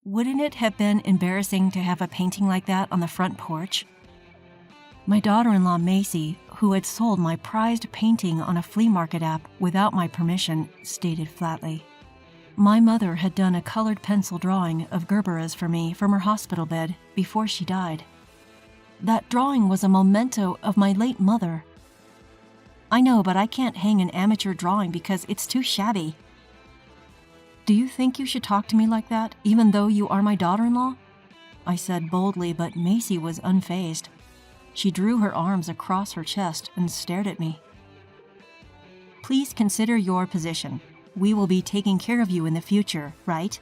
Wouldn't it have been embarrassing to have a painting like that on the front porch? My daughter-in-law Macy, who had sold my prized painting on a flea market app without my permission, stated flatly. My mother had done a colored pencil drawing of Gerberas for me from her hospital bed before she died. That drawing was a memento of my late mother. I know, but I can't hang an amateur drawing because it's too shabby. Do you think you should talk to me like that, even though you are my daughter-in-law? I said boldly, but Macy was unfazed. She drew her arms across her chest and stared at me. Please consider your position. We will be taking care of you in the future, right?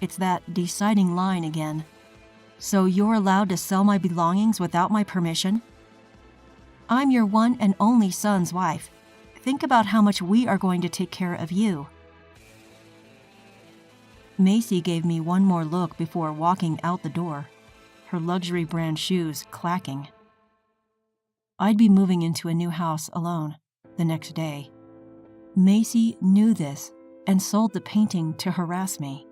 It's that deciding line again. So you're allowed to sell my belongings without my permission? I'm your one and only son's wife. Think about how much we are going to take care of you. Macy gave me one more look before walking out the door, her luxury brand shoes clacking. I'd be moving into a new house alone the next day. Macy knew this and sold the painting to harass me.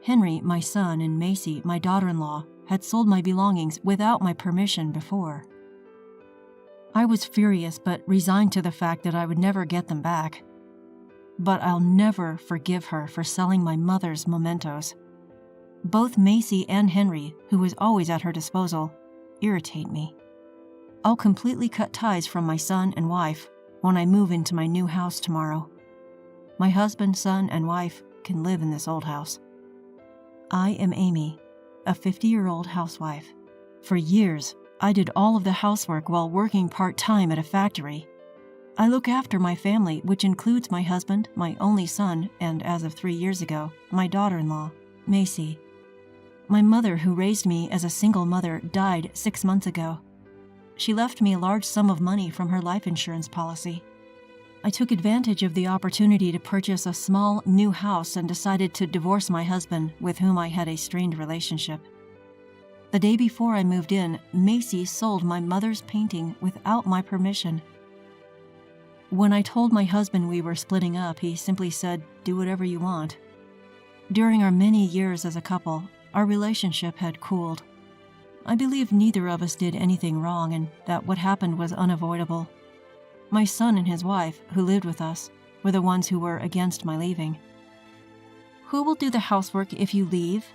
Henry, my son, and Macy, my daughter-in-law, had sold my belongings without my permission before. I was furious but resigned to the fact that I would never get them back. But I'll never forgive her for selling my mother's mementos. Both Macy and Henry, who was always at her disposal, irritate me. I'll completely cut ties from my son and wife when I move into my new house tomorrow. My husband, son, and wife can live in this old house. I am Amy, a 50-year-old housewife. For years, I did all of the housework while working part-time at a factory. I look after my family, which includes my husband, my only son, and as of 3 years ago, my daughter-in-law, Macy. My mother, who raised me as a single mother, died 6 months ago. She left me a large sum of money from her life insurance policy. I took advantage of the opportunity to purchase a small, new house and decided to divorce my husband, with whom I had a strained relationship. The day before I moved in, Macy sold my mother's painting without my permission. When I told my husband we were splitting up, he simply said, "Do whatever you want." During our many years as a couple, our relationship had cooled. I believe neither of us did anything wrong and that what happened was unavoidable. My son and his wife, who lived with us, were the ones who were against my leaving. Who will do the housework if you leave?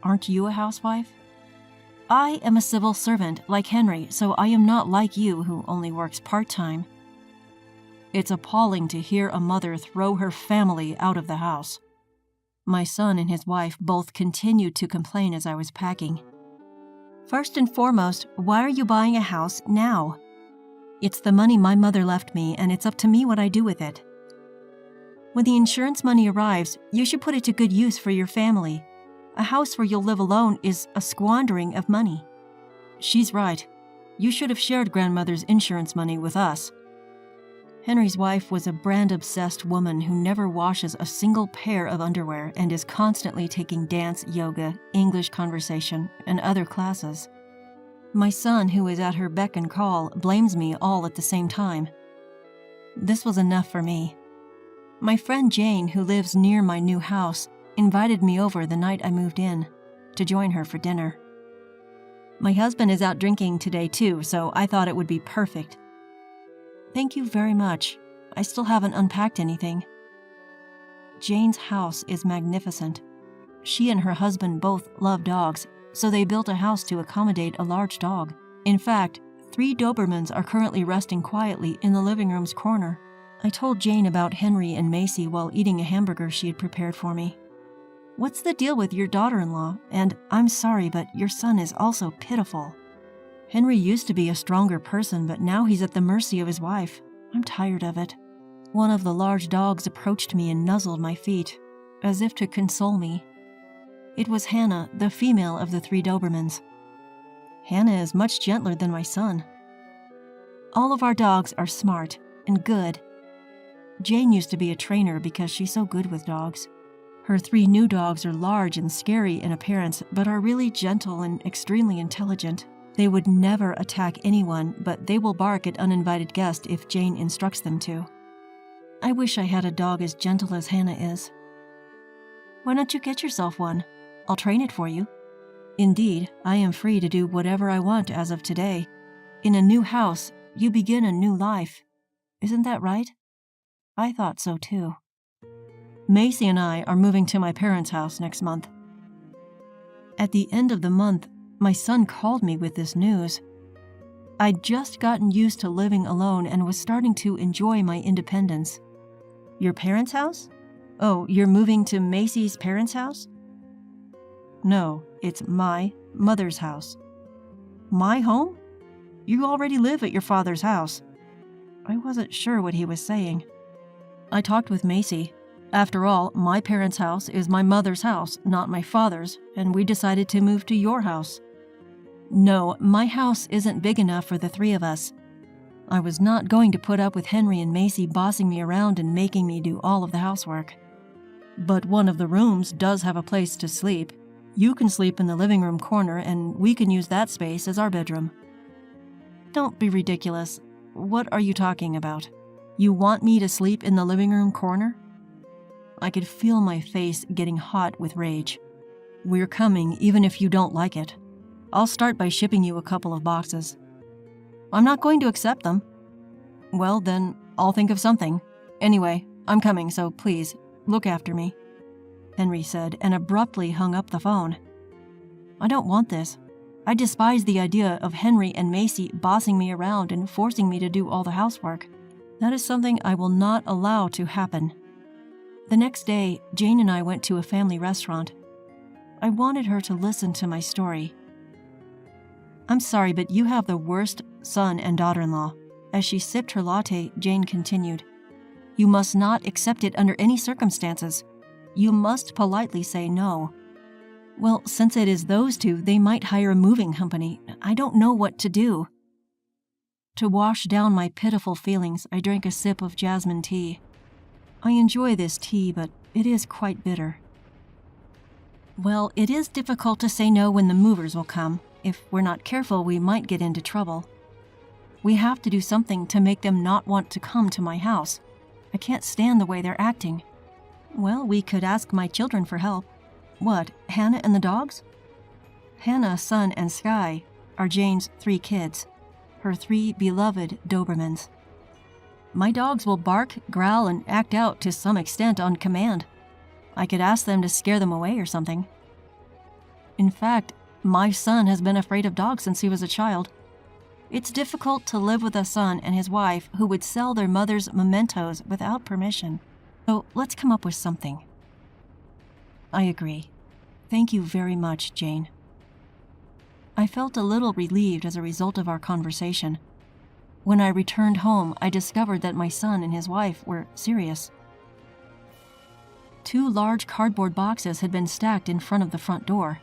Aren't you a housewife? I am a civil servant like Henry, so I am not like you who only works part-time. It's appalling to hear a mother throw her family out of the house. My son and his wife both continued to complain as I was packing. First and foremost, why are you buying a house now? It's the money my mother left me, and it's up to me what I do with it. When the insurance money arrives, you should put it to good use for your family. A house where you'll live alone is a squandering of money. She's right. You should have shared grandmother's insurance money with us. Henry's wife was a brand-obsessed woman who never washes a single pair of underwear and is constantly taking dance, yoga, English conversation, and other classes. My son, who is at her beck and call, blames me all at the same time. This was enough for me. My friend Jane, who lives near my new house, invited me over the night I moved in to join her for dinner. My husband is out drinking today too, so I thought it would be perfect. Thank you very much. I still haven't unpacked anything. Jane's house is magnificent. She and her husband both love dogs, so they built a house to accommodate a large dog. In fact, 3 Dobermans are currently resting quietly in the living room's corner. I told Jane about Henry and Macy while eating a hamburger she had prepared for me. What's the deal with your daughter-in-law? And I'm sorry, but your son is also pitiful. Henry used to be a stronger person, but now he's at the mercy of his wife. I'm tired of it. One of the large dogs approached me and nuzzled my feet, as if to console me. It was Hannah, the female of the 3 Dobermans. Hannah is much gentler than my son. All of our dogs are smart and good. Jane used to be a trainer because she's so good with dogs. Her 3 new dogs are large and scary in appearance, but are really gentle and extremely intelligent. They would never attack anyone, but they will bark at uninvited guests if Jane instructs them to. I wish I had a dog as gentle as Hannah is. Why don't you get yourself one? I'll train it for you. Indeed, I am free to do whatever I want as of today. In a new house, you begin a new life. Isn't that right? I thought so too. Macy and I are moving to my parents' house next month. At the end of the month, my son called me with this news. I'd just gotten used to living alone and was starting to enjoy my independence. Your parents' house? Oh, you're moving to Macy's parents' house? No, it's my mother's house. My home? You already live at your father's house. I wasn't sure what he was saying. I talked with Macy. After all, my parents' house is my mother's house, not my father's, and we decided to move to your house. No, my house isn't big enough for the three of us. I was not going to put up with Henry and Macy bossing me around and making me do all of the housework. But one of the rooms does have a place to sleep. You can sleep in the living room corner, and we can use that space as our bedroom. Don't be ridiculous. What are you talking about? You want me to sleep in the living room corner? I could feel my face getting hot with rage. We're coming even if you don't like it. I'll start by shipping you a couple of boxes. I'm not going to accept them. Well, then, I'll think of something. Anyway, I'm coming, so please, look after me, Henry said, and abruptly hung up the phone. I don't want this. I despise the idea of Henry and Macy bossing me around and forcing me to do all the housework. That is something I will not allow to happen. The next day, Jane and I went to a family restaurant. I wanted her to listen to my story. I'm sorry, but you have the worst son and daughter-in-law. As she sipped her latte, Jane continued, You must not accept it under any circumstances. You must politely say no. Well, since it is those two, they might hire a moving company. I don't know what to do. To wash down my pitiful feelings, I drank a sip of jasmine tea. I enjoy this tea, but it is quite bitter. Well, it is difficult to say no when the movers will come. If we're not careful, we might get into trouble. We have to do something to make them not want to come to my house. I can't stand the way they're acting. Well, we could ask my children for help. What, Hannah and the dogs? Hannah, Sun, and Sky are Jane's 3 kids, her 3 beloved Dobermans. My dogs will bark, growl, and act out to some extent on command. I could ask them to scare them away or something. In fact, my son has been afraid of dogs since he was a child. It's difficult to live with a son and his wife who would sell their mother's mementos without permission. So let's come up with something. I agree. Thank you very much, Jane. I felt a little relieved as a result of our conversation. When I returned home, I discovered that my son and his wife were serious. 2 large cardboard boxes had been stacked in front of the front door.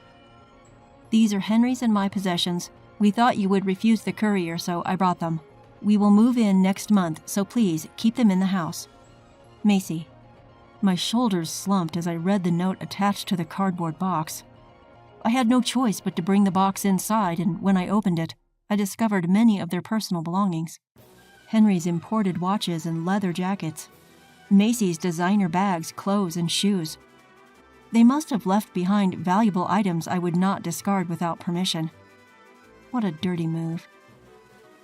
These are Henry's and my possessions. We thought you would refuse the courier, so I brought them. We will move in next month, so please keep them in the house. Macy. My shoulders slumped as I read the note attached to the cardboard box. I had no choice but to bring the box inside, and when I opened it, I discovered many of their personal belongings. Henry's imported watches and leather jackets. Macy's designer bags, clothes, and shoes. They must have left behind valuable items I would not discard without permission. What a dirty move.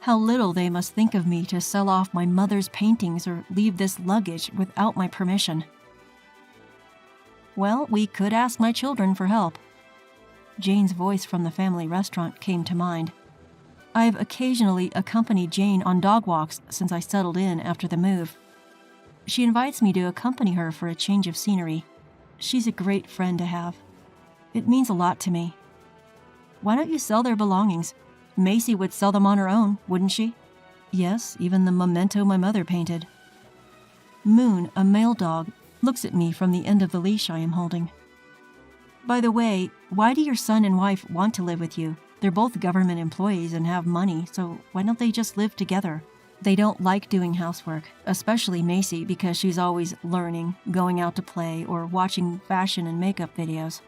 How little they must think of me to sell off my mother's paintings or leave this luggage without my permission. Well, we could ask my children for help. Jane's voice from the family restaurant came to mind. I've occasionally accompanied Jane on dog walks since I settled in after the move. She invites me to accompany her for a change of scenery. She's a great friend to have. It means a lot to me. Why don't you sell their belongings? Macy would sell them on her own, wouldn't she? Yes, even the memento my mother painted. Moon, a male dog, looks at me from the end of the leash I am holding. By the way, why do your son and wife want to live with you? They're both government employees and have money, so why don't they just live together? They don't like doing housework, especially Macy because she's always learning, going out to play, or watching fashion and makeup videos.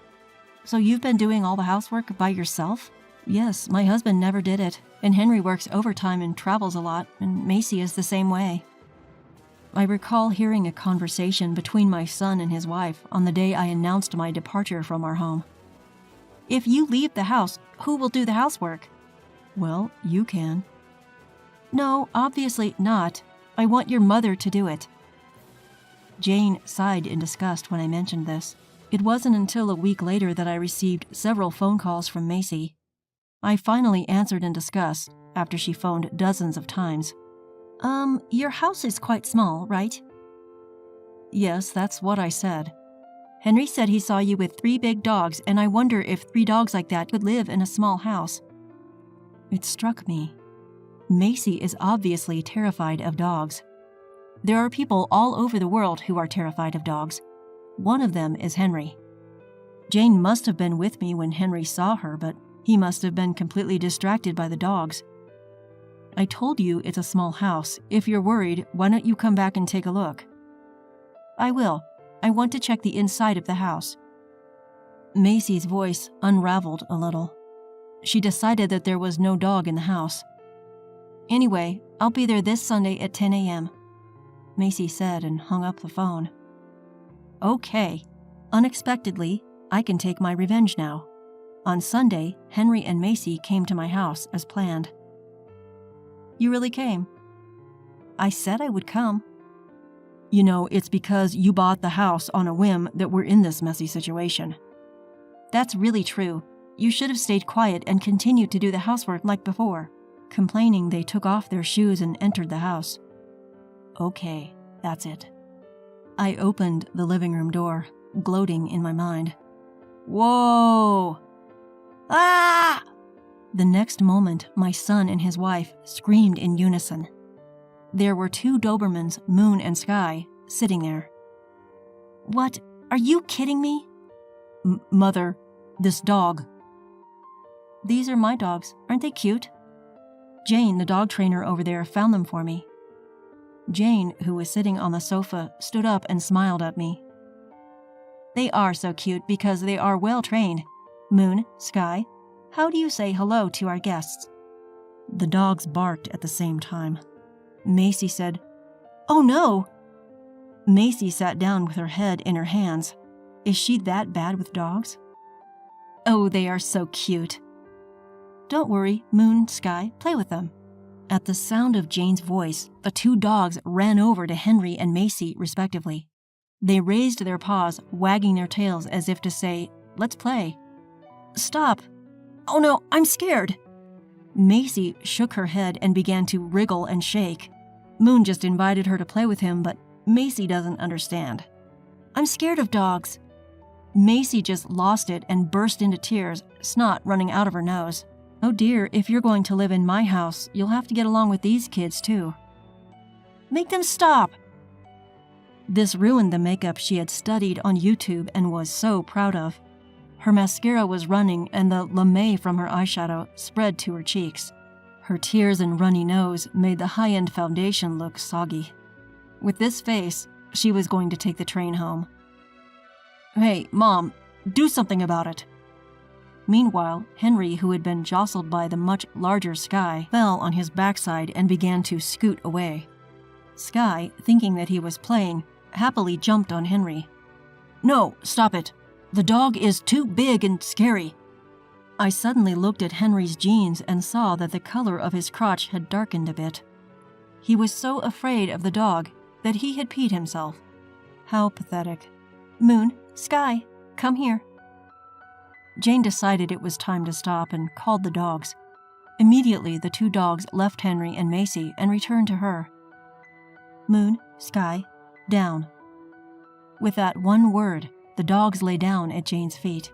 So you've been doing all the housework by yourself? Yes, my husband never did it, and Henry works overtime and travels a lot, and Macy is the same way. I recall hearing a conversation between my son and his wife on the day I announced my departure from our home. "If you leave the house, who will do the housework?" "Well, you can." "No, obviously not. I want your mother to do it." Jane sighed in disgust when I mentioned this. It wasn't until a week later that I received several phone calls from Macy. I finally answered in disgust after she phoned dozens of times. Your house is quite small, right?" "Yes, that's what I said." "Henry said he saw you with 3 big dogs, and I wonder if 3 dogs like that could live in a small house." It struck me. Macy is obviously terrified of dogs. There are people all over the world who are terrified of dogs. One of them is Henry. Jane must have been with me when Henry saw her, but he must have been completely distracted by the dogs. "I told you it's a small house. If you're worried, why don't you come back and take a look?" "I will. I want to check the inside of the house." Macy's voice unraveled a little. She decided that there was no dog in the house. "Anyway, I'll be there this Sunday at 10 a.m., Macy said and hung up the phone. Okay. Unexpectedly, I can take my revenge now. On Sunday, Henry and Macy came to my house as planned. "You really came?" "I said I would come." "You know, it's because you bought the house on a whim that we're in this messy situation." "That's really true. You should have stayed quiet and continued to do the housework like before." Complaining, they took off their shoes and entered the house. Okay, that's it. I opened the living room door, gloating in my mind. Whoa! Ah! The next moment, my son and his wife screamed in unison. There were 2 Dobermans, Moon and Sky, sitting there. "What? Are you kidding me?" Mother, this dog." "These are my dogs. Aren't they cute?" "Jane, the dog trainer over there, found them for me." Jane, who was sitting on the sofa, stood up and smiled at me. "They are so cute because they are well trained. Moon, Sky, how do you say hello to our guests?" The dogs barked at the same time. Macy said, "Oh no!" Macy sat down with her head in her hands. Is she that bad with dogs? "Oh, they are so cute." "Don't worry, Moon, Sky, play with them." At the sound of Jane's voice, the 2 dogs ran over to Henry and Macy, respectively. They raised their paws, wagging their tails as if to say, "Let's play." "Stop! Oh no, I'm scared!" Macy shook her head and began to wriggle and shake. Moon just invited her to play with him, but Macy doesn't understand. "I'm scared of dogs." Macy just lost it and burst into tears, snot running out of her nose. "Oh dear, if you're going to live in my house, you'll have to get along with these kids too." "Make them stop!" This ruined the makeup she had studied on YouTube and was so proud of. Her mascara was running and the lame from her eyeshadow spread to her cheeks. Her tears and runny nose made the high-end foundation look soggy. With this face, she was going to take the train home. "Hey, Mom, do something about it." Meanwhile, Henry, who had been jostled by the much larger Sky, fell on his backside and began to scoot away. Sky, thinking that he was playing, happily jumped on Henry. "No, stop it. The dog is too big and scary." I suddenly looked at Henry's jeans and saw that the color of his crotch had darkened a bit. He was so afraid of the dog that he had peed himself. How pathetic. "Moon, Sky, come here." Jane decided it was time to stop and called the dogs. Immediately, the 2 dogs left Henry and Macy and returned to her. "Moon, Sky, down." With that one word, the dogs lay down at Jane's feet.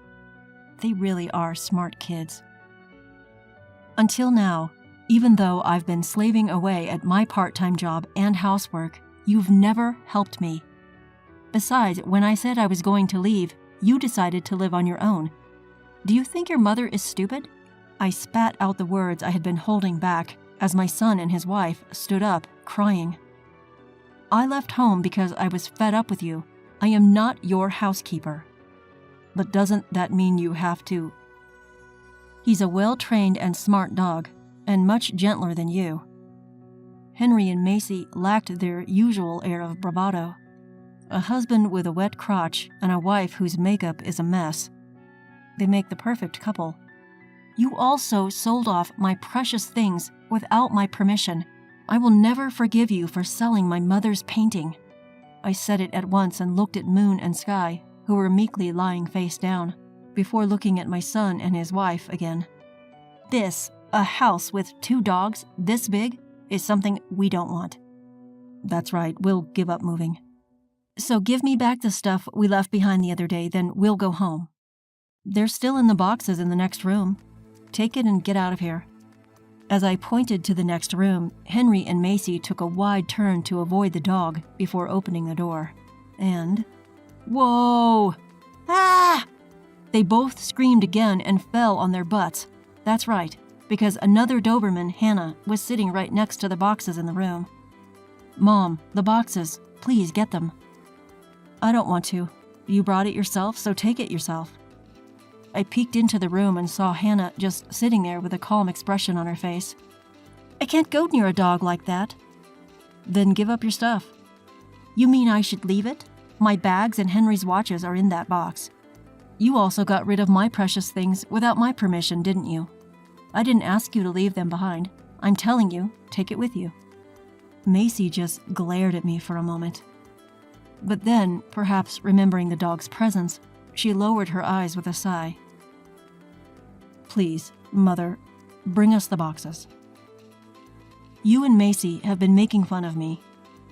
They really are smart kids. Until now, even though I've been slaving away at my part-time job and housework, you've never helped me. Besides, when I said I was going to leave, you decided to live on your own. Do you think your mother is stupid? I spat out the words I had been holding back as my son and his wife stood up, crying. "I left home because I was fed up with you. I am not your housekeeper." "But doesn't that mean you have to?" "He's a well-trained and smart dog, and much gentler than you." Henry and Macy lacked their usual air of bravado. A husband with a wet crotch and a wife whose makeup is a mess. They make the perfect couple. You also sold off my precious things without my permission. I will never forgive you for selling my mother's painting. I said it at once and looked at Moon and Sky, who were meekly lying face down, before looking at my son and his wife again. This, a house with 2 dogs this big, is something we don't want. That's right, we'll give up moving. So give me back the stuff we left behind the other day, then we'll go home. They're still in the boxes in the next room. Take it and get out of here. As I pointed to the next room, Henry and Macy took a wide turn to avoid the dog before opening the door. And... whoa! Ah! They both screamed again and fell on their butts. That's right, because another Doberman, Hannah, was sitting right next to the boxes in the room. Mom, the boxes. Please get them. I don't want to. You brought it yourself, so take it yourself. I peeked into the room and saw Hannah just sitting there with a calm expression on her face. I can't go near a dog like that. Then give up your stuff. You mean I should leave it? My bags and Henry's watches are in that box. You also got rid of my precious things without my permission, didn't you? I didn't ask you to leave them behind. I'm telling you, take it with you. Macy just glared at me for a moment. But then, perhaps remembering the dog's presence, she lowered her eyes with a sigh. Please, Mother, bring us the boxes. You and Macy have been making fun of me.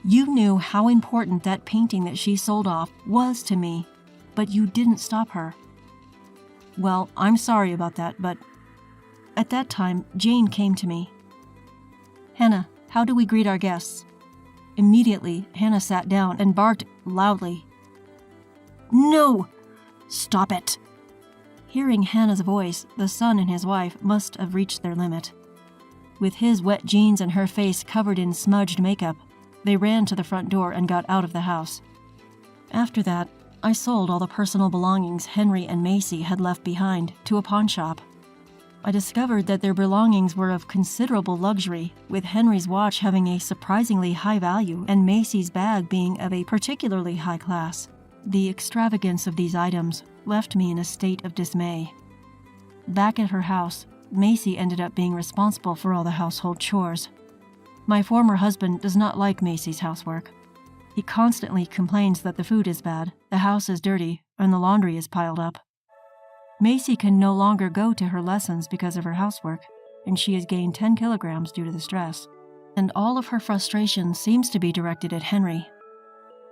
You knew how important that painting that she sold off was to me, but you didn't stop her. Well, I'm sorry about that, but at that time, Jane came to me. Hannah, how do we greet our guests? Immediately, Hannah sat down and barked loudly. No! Stop it! Hearing Hannah's voice, the son and his wife must have reached their limit. With his wet jeans and her face covered in smudged makeup, they ran to the front door and got out of the house. After that, I sold all the personal belongings Henry and Macy had left behind to a pawn shop. I discovered that their belongings were of considerable luxury, with Henry's watch having a surprisingly high value and Macy's bag being of a particularly high class. The extravagance of these items left me in a state of dismay. Back at her house, Macy ended up being responsible for all the household chores. My former husband does not like Macy's housework. He constantly complains that the food is bad, the house is dirty, and the laundry is piled up. Macy can no longer go to her lessons because of her housework, and she has gained 10 kilograms due to the stress. And all of her frustration seems to be directed at Henry.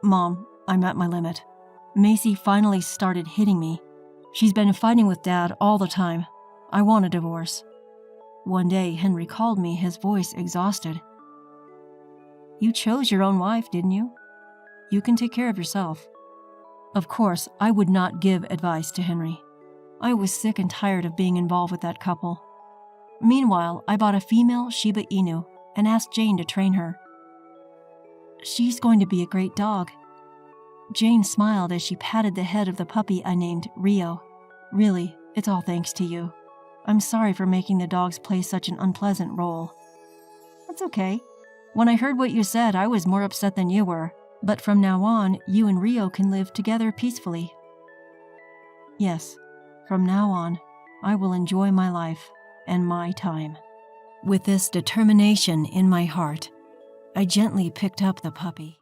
Mom, I'm at my limit. Macy finally started hitting me. She's been fighting with Dad all the time. I want a divorce. One day, Henry called me, his voice exhausted. You chose your own wife, didn't you? You can take care of yourself. Of course, I would not give advice to Henry. I was sick and tired of being involved with that couple. Meanwhile, I bought a female Shiba Inu and asked Jane to train her. She's going to be a great dog. Jane smiled as she patted the head of the puppy I named Rio. Really, it's all thanks to you. I'm sorry for making the dogs play such an unpleasant role. That's okay. When I heard what you said, I was more upset than you were. But from now on, you and Rio can live together peacefully. Yes, from now on, I will enjoy my life and my time. With this determination in my heart, I gently picked up the puppy.